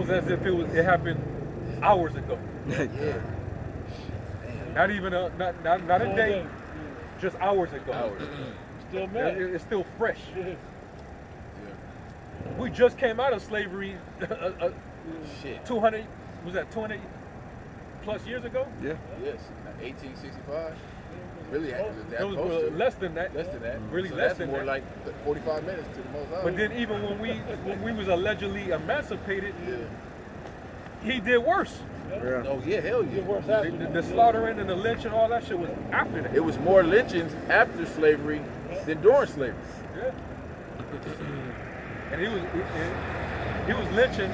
feels as if it happened hours ago. Yeah. Not even not a day, just hours ago. Still mad. It's still fresh. Yeah. We just came out of slavery. Shit. 200 was that 200 plus years ago? Yeah. Yes. 1865. Really, that It was close to less than that. less than that. Really so less that's than more that. like 45 minutes to the most. But then even when we was allegedly emancipated, Yeah. he did worse. Yeah. Oh yeah, hell yeah. Get worse after. The slaughtering and the lynching, all that shit was after that. It was more lynchings after slavery than during slavery. Yeah. And he was lynching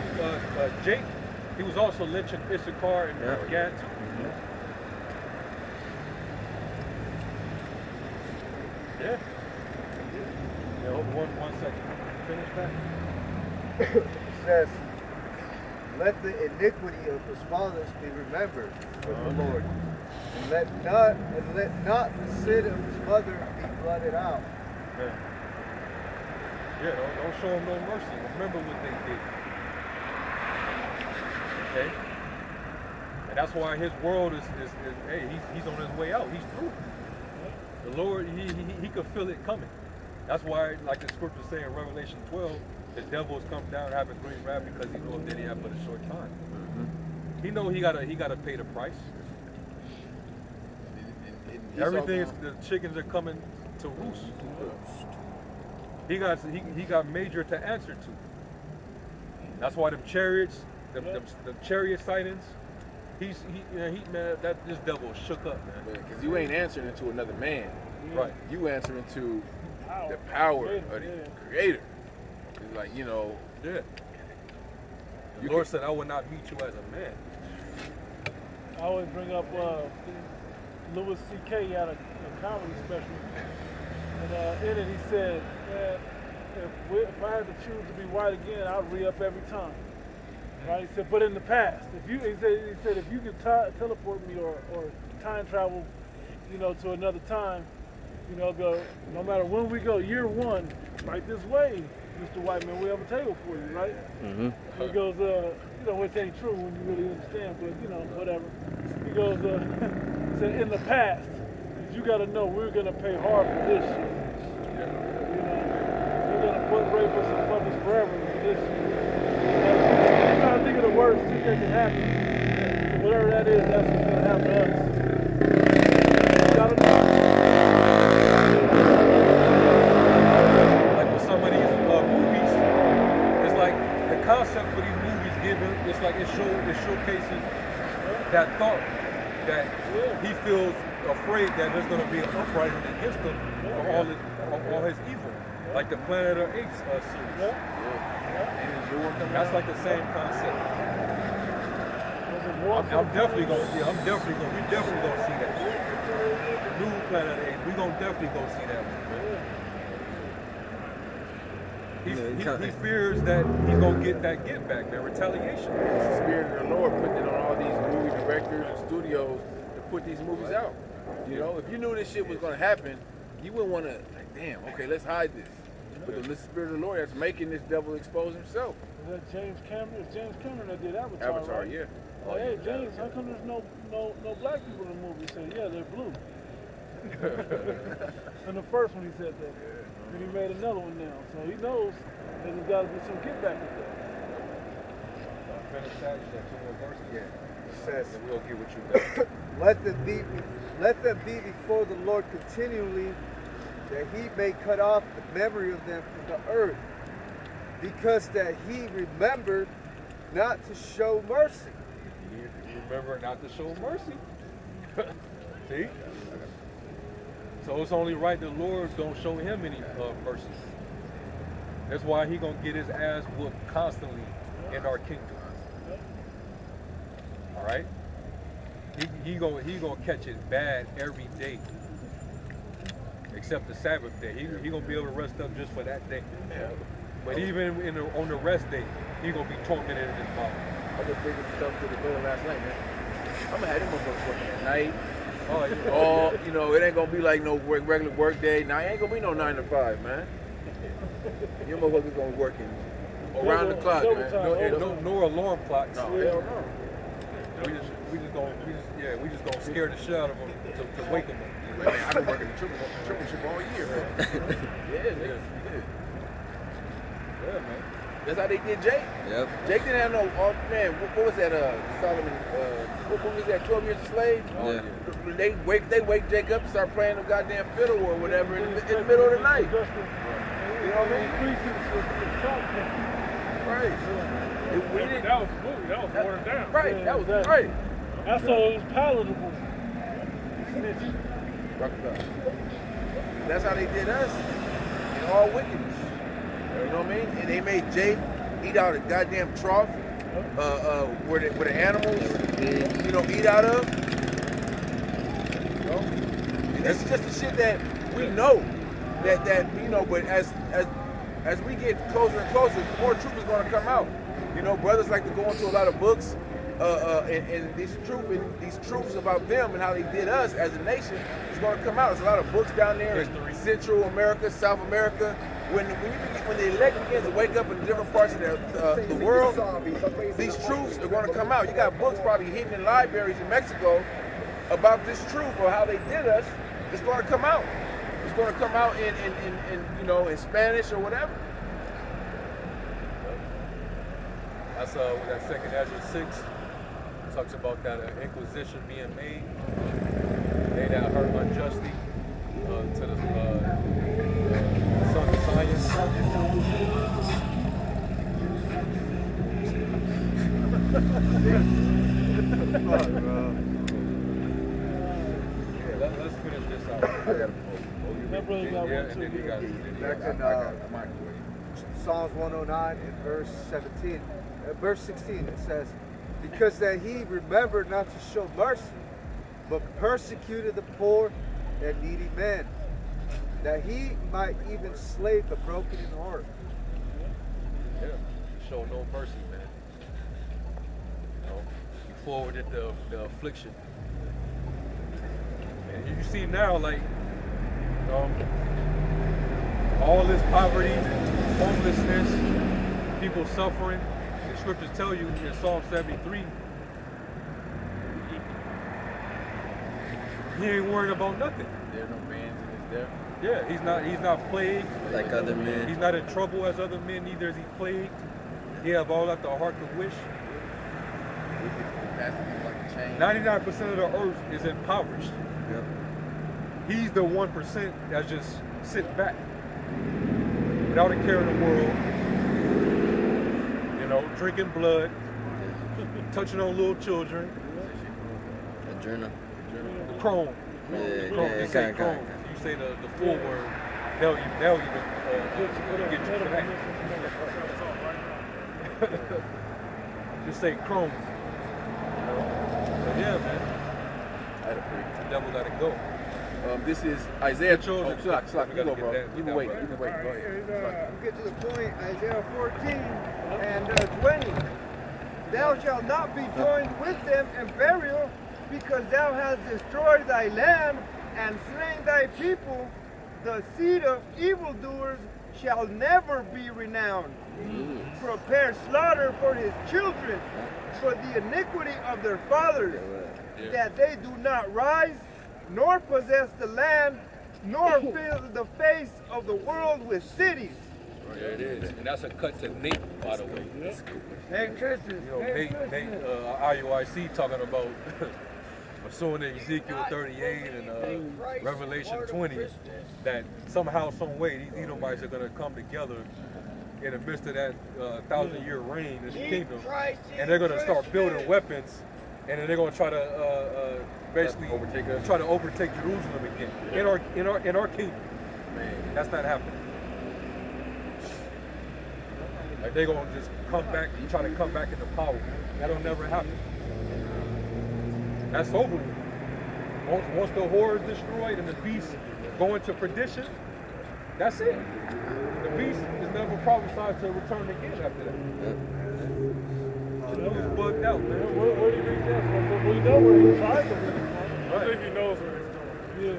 Jake. He was also lynching Issachar and Gad too. Yeah. Yeah. Hold one second. Finish that. It says, let the iniquity of his fathers be remembered with the Lord, and let not the sin of his mother be blotted out. Yeah, don't show them no mercy. Remember what they did. Okay? And that's why his world is hey, he's on his way out. He's through. The Lord, he could feel it coming. That's why, like the scripture say in Revelation 12, the devil has come down having great wrath because he knows that he had but a short time. He know he gotta pay the price. And Everything is, the chickens are coming to roost. He got major to answer to. That's why them chariots, them chariot sightings, man, that this devil shook up, man. because you ain't answering to another man. Right. You answering to the power of the Creator. It's like, you know. Yeah. The Lord said, I will not meet you as a man. I always bring up Louis C.K. had a comedy special, and in it he said, man, if I had to choose to be white again, I'd re-up every time. Right? He said, but in the past, he said if you could teleport me or time travel, to another time, go no matter when we go, year one, right this way, Mr. White Man, we have a table for you, right? He goes, which ain't true when you really understand, but whatever. He goes, said in the past, you got to know we're gonna pay hard for this shit. We're gonna put rapists and puppets forever for this shit. I'm trying to think of the worst thing that can happen. Whatever that is, that's what's gonna happen to us. You gotta know. Like with some of these movies, it's like the concept for these movies given, it's like it showcases that thought that he feels afraid that there's going to be an uprising against him for all his evil, like the Planet of the Apes series. That's like the same concept. I'm definitely gonna see that. The new Planet of the Apes, we gonna definitely go see that one. He fears that he's gonna get that get back, man, retaliation. It's the Spirit of the Lord putting it on all these movie directors and studios to put these movies out. If you knew this shit was gonna happen, you wouldn't want to, like, damn, okay, let's hide this. But the Spirit of the Lord that's making this devil expose himself. Is that James Cameron? It's James Cameron that did Avatar, Avatar, right? yeah. Oh, hey, James, how come there's no black people in the movie? He said, yeah, they're blue. In the first one he said that. And he made another one now. So he knows that there's got to be some get back with that. Finish that, you got 2 more verses? It says, And we'll get what you got. let them be before the Lord continually, that he may cut off the memory of them from the earth, because that he remembered not to show mercy. Remember not to show mercy. See? So it's only right the Lord don't show him any mercy. That's why he gonna get his ass whooped constantly in our kingdom. All right? He gonna catch it bad every day, except the Sabbath day. He gonna be able to rest up just for that day. But even on the rest day, he gonna be tormented in his body. I was bringing stuff to the bed last night, man. I'm gonna have them motherfuckers working at night. It ain't gonna be like no regular work day. Now, it ain't gonna be no 9 to 5, man. Your motherfuckers gonna be working Around the clock, man. No alarm clocks. No, hell no. We just gonna scare the shit out of them to wake them up. Man, I've been working the triple shift all year, man. Yeah. Yeah, man. That's how they did Jake. Yep. Jake didn't have no, man, what was that, Solomon, what was that, 12 Years a Slave? Yeah. They wake Jake up and start playing the goddamn fiddle or whatever in the middle of the night. You know what I mean? Right. That was movie. That was watered down. Right, Yeah, that was exactly. right. That's so it was palatable. Snitching. That's how they did us in all wickedness. You know what I mean? And they made Jake eat out a goddamn trough where the animals, you know, eat out of. You know? And this is just the shit that we know. That you know, but as we get closer and closer, more truth is going to come out. You know, brothers like to go into a lot of books and these truths about them and how they did us as a nation is going to come out. There's a lot of books down there in Central America, South America. When the elect begins to wake up in different parts of the world, these truths are going to come out. You got books probably hidden in libraries in Mexico about this truth or how they did us. It's going to come out. It's going to come out in you know, in Spanish or whatever. That's that second Ezra 6 talks about that inquisition being made. They that hurt unjustly to the son of science. Let's finish this out. That brother got one And too. then you got Psalms 109 and verse 16, it says, because that he remembered not to show mercy, but persecuted the poor and needy man, that he might even slay the broken in heart. Yeah, show no mercy, man. You know, he forwarded the affliction. And you see now, like, all this poverty, homelessness, people suffering. The scriptures tell you in Psalm 73, he ain't worried about nothing. There are no bans in his death. Yeah, he's not plagued. Like other men. He's not in trouble as other men, neither is he plagued. He have all that the heart to wish. 99% of the earth is impoverished. Yep. He's the 1% that's just sitting back without a care in the world. You know, drinking blood, touching on little children. Adrenal. The chrome. Yeah, Chrome. yeah, They say kinda. chrome. If you say the full word, they'll even get you for that. Just say chrome. You know? But yeah, man. The devil let it go. This is Isaiah. Children. You go, bro. You can wait. We get to the point, Isaiah 14 and 20. Thou shalt not be joined with them in burial, because thou hast destroyed thy land and slain thy people. The seed of evildoers shall never be renowned. Prepare slaughter for his children, for the iniquity of their fathers, that they do not rise, nor possess the land, nor fill the face of the world with cities. There it is. And that's a cut to Nate, by the way. Hey, Christian. You know, Nate IUIC talking about pursuing Ezekiel 38 and Revelation 20, that somehow, some way, these Edomites are going to come together in the midst of that 1,000-year reign in the kingdom, and they're going to start building weapons, and then they're going to try to basically try to overtake Jerusalem again in our kingdom. Man, that's not happening. Like they're gonna just come back, try to come back into power. That'll never happen. That's over with. Once the whore is destroyed and the beast go into perdition, that's it. The beast is never prophesied to return again after that. It was bugged out, man. Where do you read that from? We know where he's trying to read it from. I think he knows where he's going.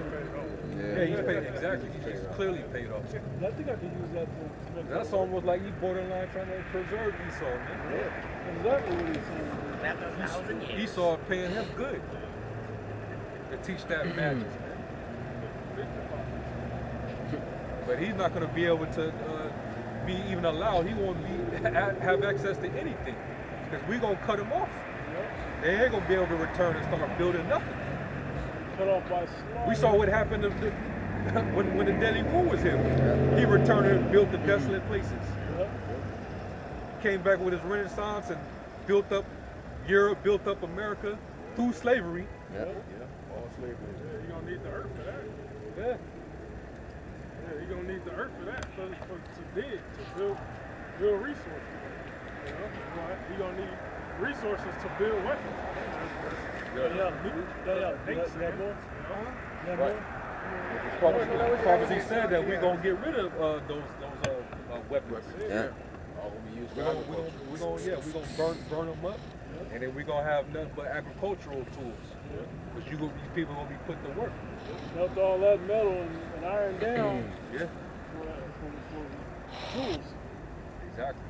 Yeah. Yeah, he's paid exactly. He's clearly paid off. I think I could use that to make That's almost like he borderline trying to preserve Esau, man. exactly what he's saying. Esau paying him good to teach that magic, man. But he's not going to be able to be even allowed. He won't have access to anything because we're going to cut him off. They ain't going to be able to return and start building nothing. Cut off by slaughter. We saw what happened when the Deadly War was here. He returned and built the desolate places. Came back with his Renaissance and built up Europe, built up America through slavery. All slavery. You're going to need the earth for that. Yeah. You're going to need the earth for that, to dig, to build resources. You know? You're going to need resources to build weapons. Prophecy said that we're going to get rid of those weapons. Yeah. All gonna be used for agriculture. We're going to burn them up, and then we're going to have nothing but agricultural tools. Because these people are going to be put to work. Melt all that metal and iron down Yeah, for tools. exactly.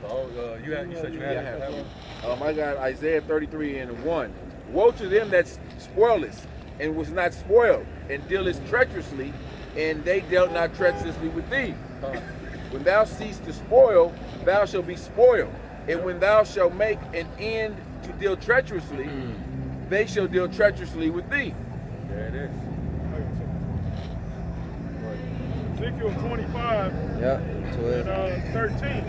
So you said you had one? I got Isaiah 33:1. Woe to them that spoilest and was not spoiled, and dealest treacherously, and they dealt not treacherously with thee. When thou cease to spoil, thou shalt be spoiled. And when thou shalt make an end to deal treacherously, they shall deal treacherously with thee. There it is. Ezekiel 25 and 13.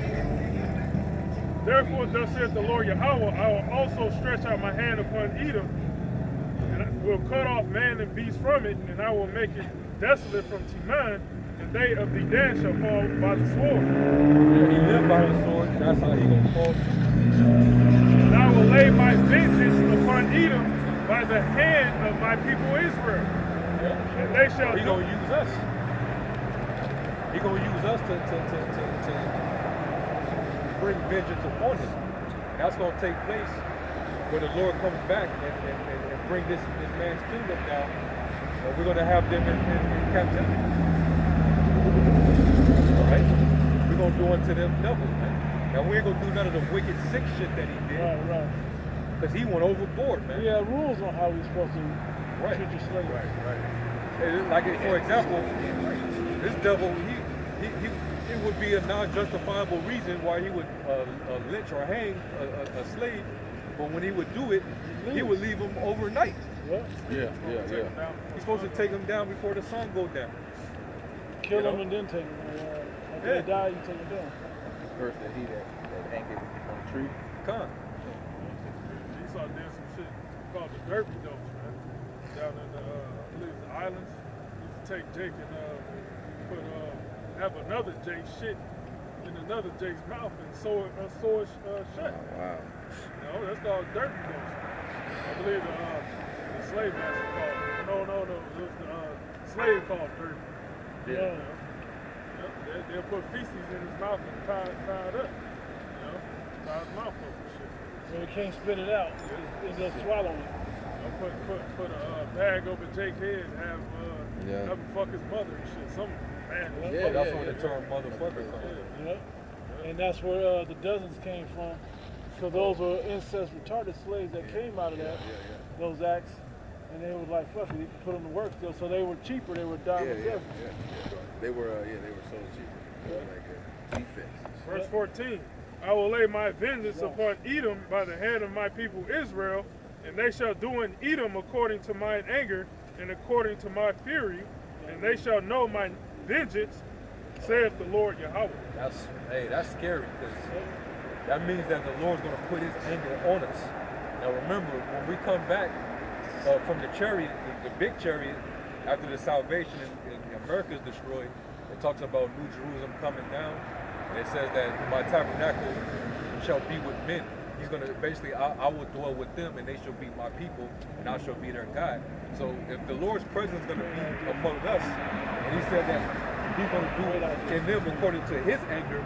Therefore, thus saith the Lord Yahweh, I will also stretch out my hand upon Edom, and I will cut off man and beast from it, and I will make it desolate from Teman, and they of the Dan shall fall by the sword. Yeah, he lived by the sword, and that's how he gonna fall. And I will lay my vengeance upon Edom by the hand of my people Israel. And they shall He gonna use us. He gonna use us to bring vengeance upon him. And that's gonna take place when the Lord comes back and bring this man's kingdom down. And we're gonna have them in captivity. All right? We're gonna do unto them double, man. Now we ain't gonna do none of the wicked sick shit that he did. Right. Because he went overboard, man. We have rules on how we're supposed to treat your slaves. Right. Like, for example, this devil, it would be a non-justifiable reason why he would lynch or hang a slave, but when he would do it, he would leave him overnight. Yeah. He's supposed to take him down before the sun go down. Kill them and then take them. After they die, you take them down. First that he that hanged on the tree. Come. Esau did some shit called the Derby Dose, man. Down in the, I believe the islands. He used to take Jake and have another Jake shit in another Jake's mouth and sew it shut. Wow. You know, that's called Derby Dose. I believe the slave master called it. No. It was the slave called Derby. Yeah. They'll put feces in his mouth and tie it up. You know, tie his mouth up and shit. So he can't spit it out. It's just swallowing it. Put a bag over Jake's head and have him fuck his mother and shit. That's where the term motherfucker comes from. Yeah. And that's where the dozens came from. So those were incest retarded slaves that came out of those acts. And they was like, fuck it, you can put them to work still. So they were cheaper, they were diamond dozens. They were sold cheap. They were like defects. Verse 14. I will lay my vengeance upon Edom by the hand of my people Israel, and they shall do in Edom according to mine anger and according to my fury, and they shall know my vengeance, saith the Lord Yahweh. That's scary, because that means that the Lord's going to put his anger on us. Now remember, when we come back from the chariot, the big chariot, after the salvation in America is destroyed, it talks about New Jerusalem coming down. And it says that my tabernacle shall be with men. He's going to basically, I will dwell with them, and they shall be my people, and I shall be their God. So if the Lord's presence is going to be among us, and he said that he's going to do it in them according to his anger,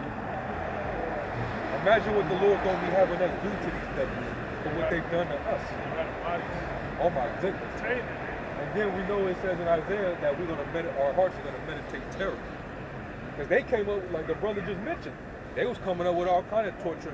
imagine what the Lord's going to be having us do to these devils for what they've done to us. Oh my goodness. And then we know it says in Isaiah that our hearts are gonna meditate terror. Because they came up, like the brother just mentioned, they was coming up with all kind of torture